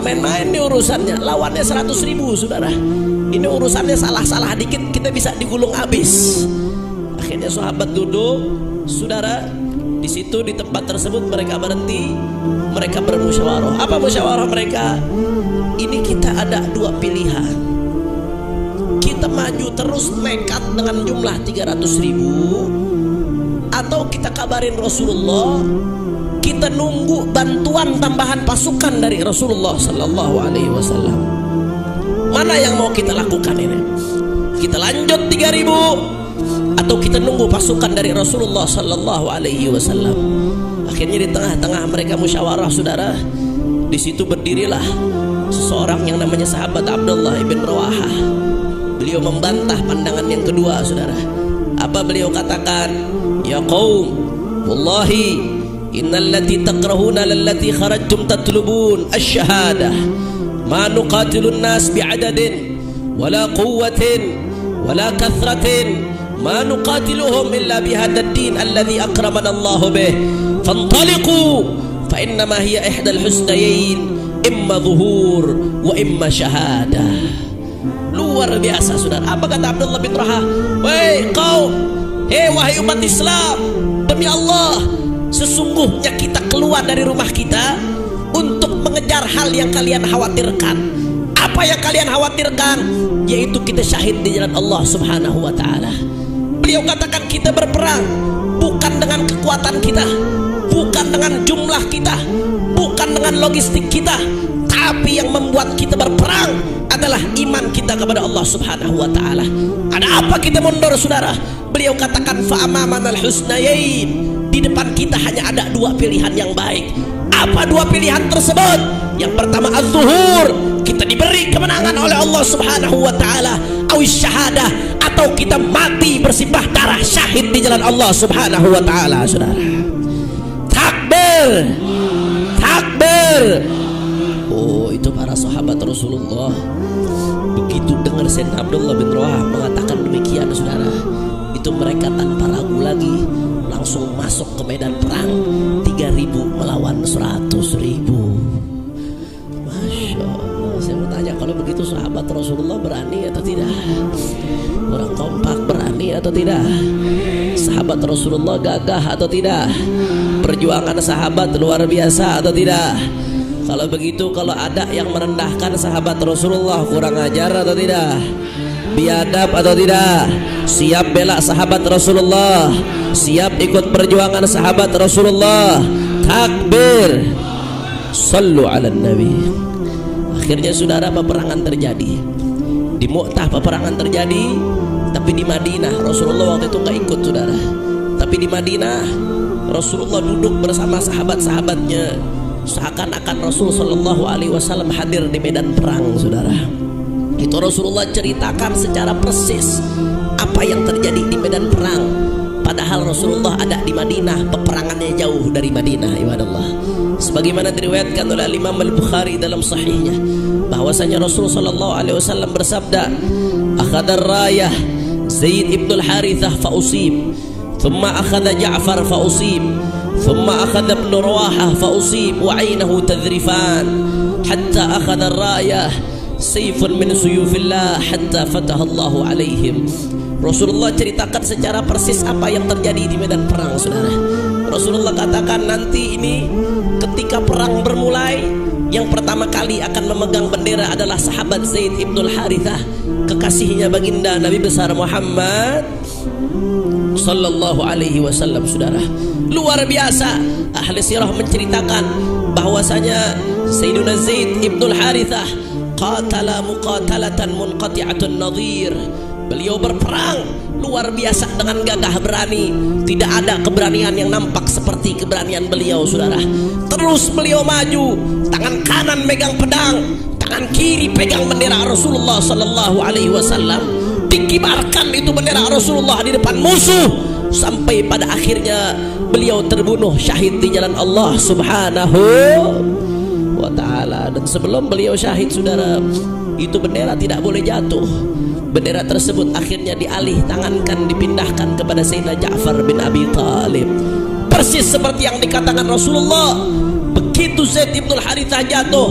Main-main nih urusannya, lawannya 100.000 saudara. Ini urusannya salah-salah dikit kita bisa digulung habis. Akhirnya sahabat duduk, saudara. Di situ di tempat tersebut mereka berhenti, mereka bermusyawarah. Apa musyawarah mereka? Ini kita ada dua pilihan. Kita maju terus nekat dengan jumlah 300.000, atau kita kabarin Rasulullah, kita nunggu bantuan tambahan pasukan dari Rasulullah Sallallahu Alaihi Wasallam. Mana yang mau kita lakukan ini? Kita lanjut 3.000 atau kita nunggu pasukan dari Rasulullah Sallallahu Alaihi Wasallam? Akhirnya di tengah-tengah mereka musyawarah, saudara. Di situ berdirilah seseorang yang namanya sahabat Abdullah ibn Rawahah. Beliau membantah pandangan yang kedua, saudara. Apa beliau katakan? Ya qaum, wallahi innal lati takrahuna lallati kharajtum tatlubun asy-syahadah ma nuqatilun nas bi'adadin wala quwwatin wala kathratin ma nuqatiluhum illa bihadha ad-din alladhi akramana Allah bih fantaliqu fa innama hiya ihdal husnayain imma dhuhur wa imma syahadah. Luar biasa, saudara. Apa kata Abdullah bin Rawahah? Wahai kaum, wahai umat Islam, demi Allah, sesungguhnya kita keluar dari rumah kita untuk mengejar hal yang kalian khawatirkan. Apa yang kalian khawatirkan? Yaitu kita syahid di jalan Allah Subhanahu wa ta'ala. Beliau katakan kita berperang bukan dengan kekuatan kita, bukan dengan jumlah kita, bukan dengan logistik kita, tapi yang membuat kita berperang adalah iman kita kepada Allah Subhanahu wa ta'ala. Ada apa kita mundur, saudara? Beliau katakan fa amamanal husnayain, di depan kita hanya ada dua pilihan yang baik. Apa dua pilihan tersebut? Yang pertama az-zuhur, kita diberi kemenangan oleh Allah Subhanahu wa ta'ala, awis syahadah, atau kita mati bersimbah darah syahid di jalan Allah Subhanahu wa ta'ala, saudara. Takbir, takbir. Oh, itu para sahabat Rasulullah. Begitu dengar Sayyidina Abdullah bin Rawahah mengatakan demikian, saudara, itu mereka tanpa ragu lagi langsung masuk ke medan perang. 3.000 melawan 100.000. Masya Allah. Saya mau tanya, kalau begitu sahabat Rasulullah berani atau tidak? Orang kompak berani atau tidak? Sahabat Rasulullah gagah atau tidak? Perjuangan sahabat luar biasa atau tidak? Kalau begitu, kalau ada yang merendahkan sahabat Rasulullah, kurang ajar atau tidak? Biadab atau tidak? Siap bela sahabat Rasulullah, siap ikut perjuangan sahabat Rasulullah. Takbir, sallu ala nabi. Akhirnya, saudara, peperangan terjadi. Di Mu'tah peperangan terjadi, tapi di Madinah Rasulullah waktu itu gak ikut, saudara. Tapi di Madinah Rasulullah duduk bersama sahabat-sahabatnya, seakan-akan Rasul Sallallahu Alaihi Wasallam hadir di medan perang, saudara. Itu Rasulullah ceritakan secara persis apa yang terjadi di medan perang. Padahal Rasulullah ada di Madinah, peperangannya jauh dari Madinah, ibadallah. Sebagaimana diriwayatkan oleh Imam Al-Bukhari dalam sahihnya, bahwasanya Rasul Sallallahu Alaihi Wasallam bersabda, akhadar rayah Zaid ibn al-Harithah fa usib, thumma akhadha Ja'far fa usib, thumma akhadha ibn Rawahah fa usib wa 'ainahu tadhrifan, hatta akhadha ar-rayah sayfun min suyufillah hatta fataha Allahu alaihim. Rasulullah ceritakan secara persis apa yang terjadi di medan perang, saudara. Rasulullah katakan nanti ini ketika perang bermulai, yang pertama kali akan memegang bendera adalah sahabat Zaid ibnul Harithah, kekasihnya baginda Nabi besar Muhammad Sallallahu Alaihi Wasallam, saudara. Luar biasa. Ahli sirah menceritakan bahwasanya Sayyiduna Zaid ibnul Harithah qatala muqatalatan munqati'atun nadhir. Beliau berperang luar biasa dengan gagah berani. Tidak ada keberanian yang nampak seperti keberanian beliau, saudara. Terus beliau maju, tangan kanan megang pedang, tangan kiri pegang bendera Rasulullah Sallallahu Alaihi Wasallam. Dikibarkan itu bendera Rasulullah di depan musuh, sampai pada akhirnya beliau terbunuh syahid di jalan Allah Subhanahu wa ta'ala. Dan sebelum beliau syahid, saudara, itu bendera tidak boleh jatuh. Bendera tersebut akhirnya dialih tangankan, dipindahkan kepada Sayyidina Ja'far bin Abi Thalib. Persis seperti yang dikatakan Rasulullah. Begitu Zaid ibnul Harithah jatuh,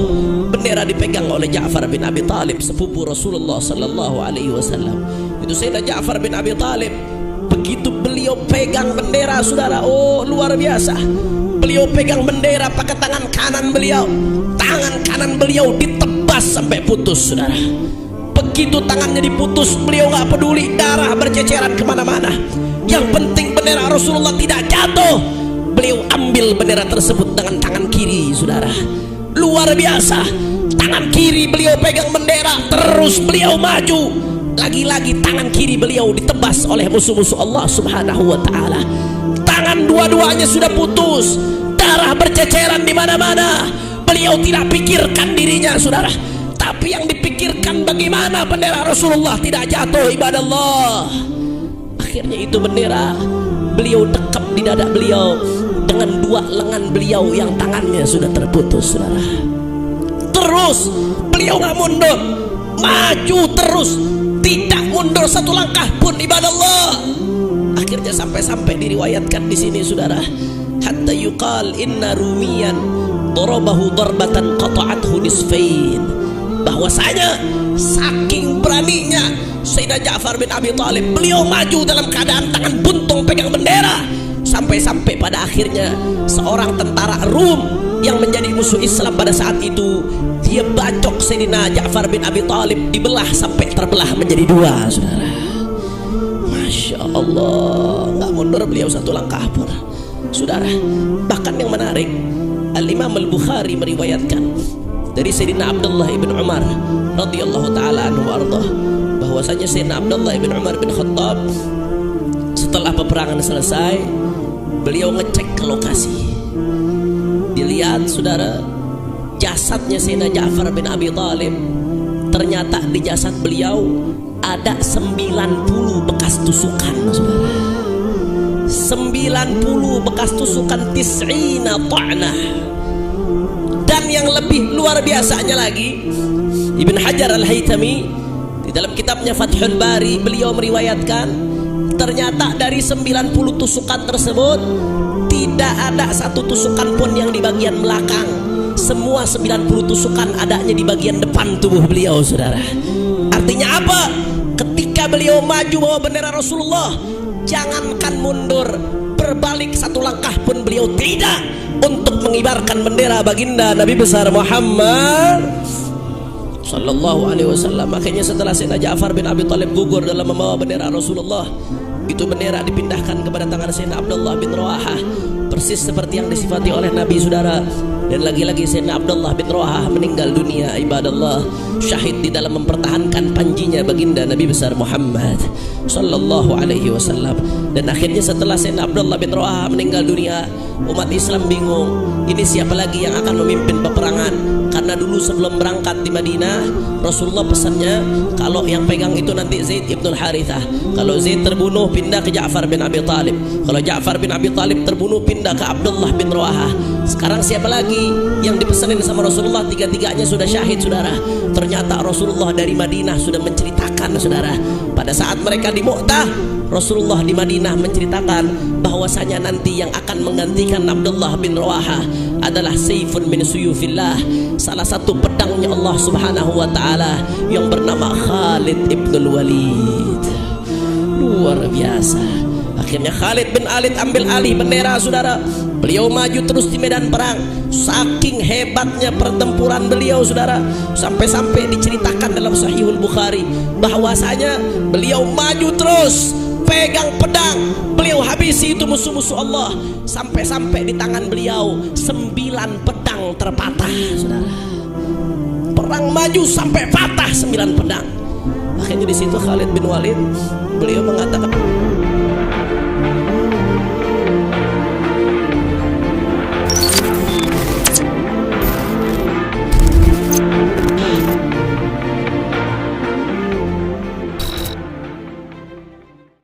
bendera dipegang oleh Ja'far bin Abi Thalib, sepupu Rasulullah sallallahu alaihi wasallam. Itu Sayyidina Ja'far bin Abi Thalib, begitu beliau pegang bendera saudara, oh luar biasa. Beliau pegang bendera pakai tangan kanan beliau. Tangan kanan beliau ditebas sampai putus saudara. Begitu tangannya diputus, beliau nggak peduli darah berceceran kemana-mana. Yang penting bendera Rasulullah tidak jatuh. Beliau ambil bendera tersebut dengan tangan kiri saudara. Luar biasa. Tangan kiri beliau pegang bendera, terus beliau maju. Lagi-lagi tangan kiri beliau ditebas oleh musuh-musuh Allah subhanahu wa ta'ala. Tangan dua-duanya sudah putus, darah berceceran di mana-mana. Beliau tidak pikirkan dirinya saudara, tapi yang dipikirkan bagaimana bendera Rasulullah tidak jatuh, ibadallah. Akhirnya itu bendera beliau dekap di dada beliau dengan dua lengan beliau yang tangannya sudah terputus saudara. Terus beliau nggak mundur, maju terus, tidak mundur satu langkah pun, ibadallah. Akhirnya sampai-sampai diriwayatkan di sini saudara, hatta yuqal inna rumiyan darabahu darbatan qata'athu nisfain, bahwasanya saking beraninya Sayyidina Ja'far bin Abi Thalib, beliau maju dalam keadaan tangan buntung pegang bendera, sampai-sampai pada akhirnya seorang tentara Rum yang menjadi musuh Islam pada saat itu, dia bacok Sayyidina Ja'far bin Abi Thalib, dibelah sampai terbelah menjadi dua saudara. Masya Allah, nggak mundur beliau satu langkah pun saudara. Bahkan yang menarik, Al-Imam Al-Bukhari meriwayatkan dari Sayyidina Abdullah ibn Umar radhiyallahu ta'ala anhu warḍah, bahwasanya Sayyidina Abdullah ibn Umar bin Khattab setelah peperangan selesai, beliau ngecek ke lokasi. Dilihat saudara, jasadnya Sayyidina Ja'far bin Abi Thalib, ternyata di jasad beliau ada 90 bekas tusukan saudara. 90 bekas tusukan, 90 ta'nah. Dan yang lebih luar biasanya lagi, Ibn Hajar Al-Haytami di dalam kitabnya Fathul Bari, beliau meriwayatkan ternyata dari 90 tusukan tersebut tidak ada satu tusukan pun yang di bagian belakang. Semua 90 tusukan adanya di bagian depan tubuh beliau saudara. Artinya apa? Ketika beliau maju bawa bendera Rasulullah, jangankan mundur, berbalik satu langkah pun beliau tidak untuk mengibarkan bendera baginda Nabi besar Muhammad sallallahu alaihi wasallam. Makanya setelah Sayyidina Ja'far bin Abi Thalib gugur dalam membawa bendera Rasulullah, itu bendera dipindahkan kepada tangan Sayyidina Abdullah bin Rawahah, persis seperti yang disifati oleh Nabi saudara. Dan lagi-lagi Sayyidina Abdullah bin Rawahah meninggal dunia, ibadallah, syahid di dalam mempertahankan panjinya baginda Nabi besar Muhammad sallallahu alaihi wasallam. Dan akhirnya setelah Sayyidina Abdullah bin Rawahah meninggal dunia, umat Islam bingung, ini siapa lagi yang akan memimpin peperangan? Karena dulu sebelum berangkat di Madinah, Rasulullah pesannya kalau yang pegang itu nanti Zaid ibn Harithah. Kalau Zaid terbunuh, pindah ke Ja'far bin Abi Thalib. Kalau Ja'far bin Abi Thalib terbunuh, pindah ke Abdullah bin Rawahah. Sekarang siapa lagi yang dipesanin sama Rasulullah? Tiga-tiganya sudah syahid saudara. Ternyata Rasulullah dari Madinah sudah menceritakan saudara, pada saat mereka di Mu'tah, Rasulullah di Madinah menceritakan bahwasanya nanti yang akan menggantikan Abdullah bin Rawahah adalah Saifun min suyufillah, salah satu pedangnya Allah subhanahu wa ta'ala yang bernama Khalid ibnul Walid. Luar biasa. Akhirnya Khalid bin Walid ambil alih bendera saudara. Beliau maju terus di medan perang. Saking hebatnya pertempuran beliau saudara, sampai-sampai diceritakan dalam Sahihul Bukhari bahwasanya beliau maju terus, pegang pedang, beliau habisi itu musuh-musuh Allah, sampai-sampai di tangan beliau 9 pedang terpatah saudara. Perang maju sampai patah 9 pedang. Akhirnya di situ Khalid bin Walid beliau mengatakan,